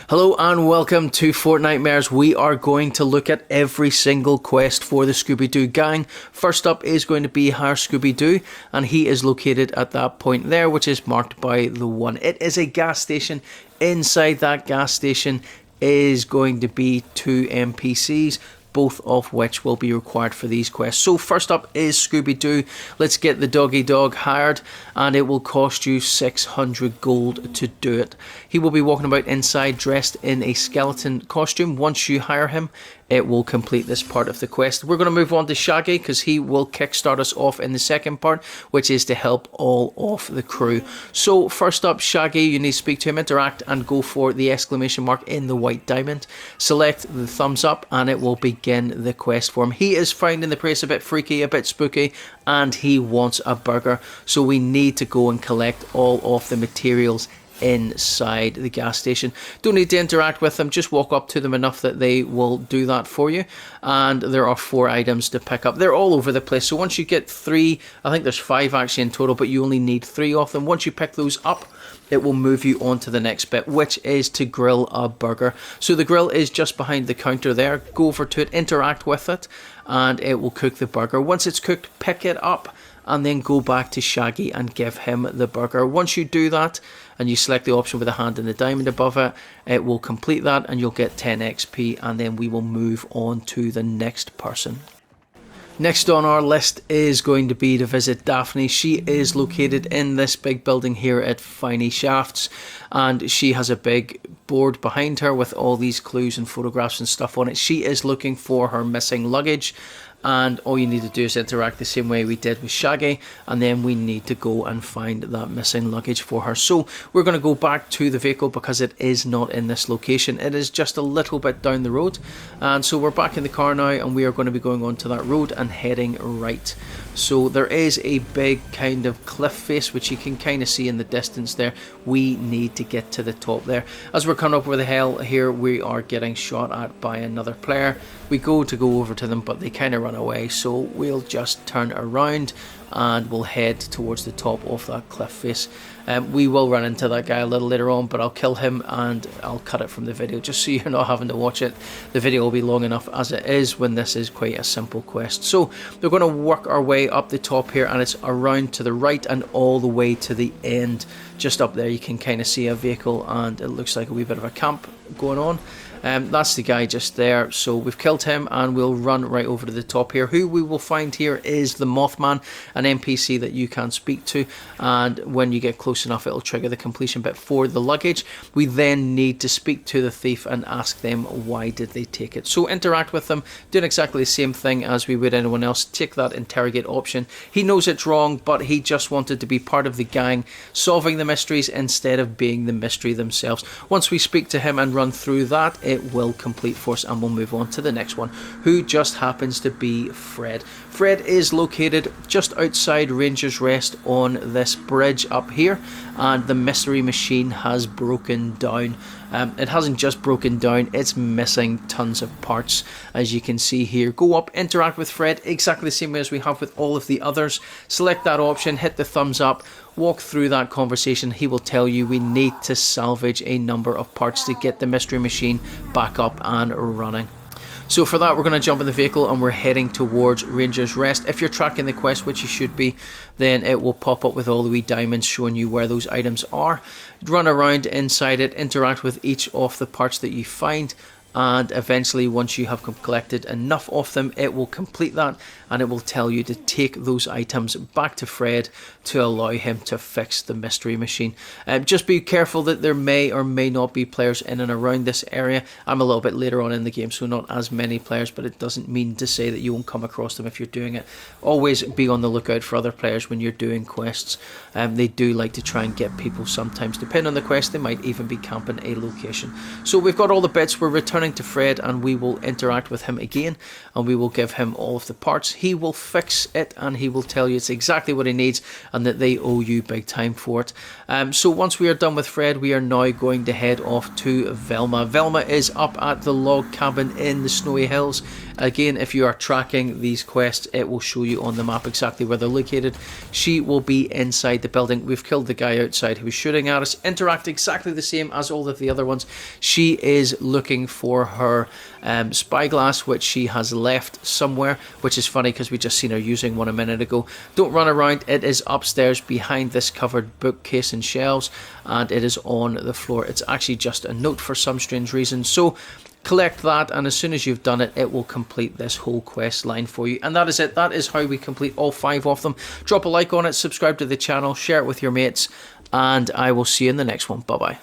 Hello and welcome to Fortnitemares. We are going to look at every single quest for the Scooby Doo gang. First up is going to be Hire Scooby Doo, and he is located at that point there, which is marked by the 1. It is a gas station. Inside that gas station is going to be 2 NPCs, both of which will be required for these quests. So first up is Scooby Doo. Let's get the doggy dog hired, and it will cost you 600 gold to do it. He will be walking about inside dressed in a skeleton costume. Once you hire him, it will complete this part of the quest. We're going to move on to Shaggy because he will kickstart us off in the second part, which is to help all of the crew. So first up, Shaggy, you need to speak to him, interact, and go for the exclamation mark in the white diamond. Select the thumbs up and it will begin the quest for him. He is finding the place a bit freaky, a bit spooky, and he wants a burger. So we need to go and collect all of the materials inside the gas station. Don't need to interact with them, just walk up to them enough that they will do that for you. And there are 4 items to pick up. They're all over the place, so once you get 3, I think there's 5 actually in total, but you only need 3 of them. Once you pick those up, it will move you on to the next bit, which is to grill a burger. So the grill is just behind the counter there. Go over to it, interact with it, and it will cook the burger. Once it's cooked, pick it up and then go back to Shaggy and give him the burger. Once you do that and you select the option with a hand and the diamond above it, it will complete that and you'll get 10 XP, and then we will move on to the next person. Next on our list is going to be to visit Daphne. She is located in this big building here at Finey Shafts, and she has a big board behind her with all these clues and photographs and stuff on it. She is looking for her missing luggage, and all you need to do is interact the same way we did with Shaggy, and then we need to go and find that missing luggage for her. So we're going to go back to the vehicle because it is not in this location. It is just a little bit down the road, and so we're back in the car now, and we are going to be going onto that road and heading right. So there is a big kind of cliff face which you can kind of see in the distance there. We need to get to the top there. As we're coming up over the hill here, we are getting shot at by another player. We go over to them, but they kind of run away, so we'll just turn around and we'll head towards the top of that cliff face. We will run into that guy a little later on, but I'll kill him and I'll cut it from the video just so you're not having to watch it. The video will be long enough as it is when this is quite a simple quest. So we're going to work our way up the top here, and it's around to the right and all the way to the end. Just up there you can kind of see a vehicle, and it looks like a wee bit of a camp going on. That's the guy just there, so we've killed him and we'll run right over to the top here. Who we will find here is the Mothman, an NPC that you can speak to, and when you get close enough it'll trigger the completion bit for the luggage. We then need to speak to the thief and ask them why did they take it. So interact with them, doing exactly the same thing as we would anyone else. Take that interrogate option. He knows it's wrong, but he just wanted to be part of the gang, solving the mysteries instead of being the mystery themselves. Once we speak to him and run through that, it will complete for us, and we'll move on to the next one, who just happens to be Fred. Fred is located just outside Ranger's Rest on this bridge up here, and the mystery machine has broken down. It hasn't just broken down, it's missing tons of parts, as you can see here. Go up, interact with Fred exactly the same way as we have with all of the others. Select that option, hit the thumbs up, walk through that conversation. He will tell you we need to salvage a number of parts to get the mystery machine back up and running. So for that, we're going to jump in the vehicle and we're heading towards Ranger's Rest. If you're tracking the quest, which you should be, then it will pop up with all the wee diamonds showing you where those items are. Run around inside it, interact with each of the parts that you find, and eventually once you have collected enough of them, it will complete that, and it will tell you to take those items back to Fred to allow him to fix the mystery machine. Just be careful that there may or may not be players in and around this area. I'm a little bit later on in the game, so not as many players, but it doesn't mean to say that you won't come across them if you're doing it. Always be on the lookout for other players when you're doing quests. They do like to try and get people sometimes. Depending on the quest, they might even be camping a location. So we've got all the bits. We're returning to Fred, and we will interact with him again, and we will give him all of the parts. He will fix it, and he will tell you it's exactly what he needs and that they owe you big time for it. So once we are done with Fred, we are now going to head off to Velma. Velma is up at the log cabin in the Snowy Hills. Again, if you are tracking these quests, it will show you on the map exactly where they're located. She will be inside the building. We've killed the guy outside who was shooting at us. Interact exactly the same as all of the other ones. She is looking for her spyglass, which she has left somewhere, which is funny because we just seen her using one a minute ago. Don't run around. It is upstairs behind this covered bookcase and shelves, and it is on the floor. It's actually just a note for some strange reason. So collect that, and as soon as you've done it, it will complete this whole quest line for you. And that is it. That is how we complete all 5 of them. Drop a like on it, subscribe to the channel, share it with your mates, and I will see you in the next one. Bye bye.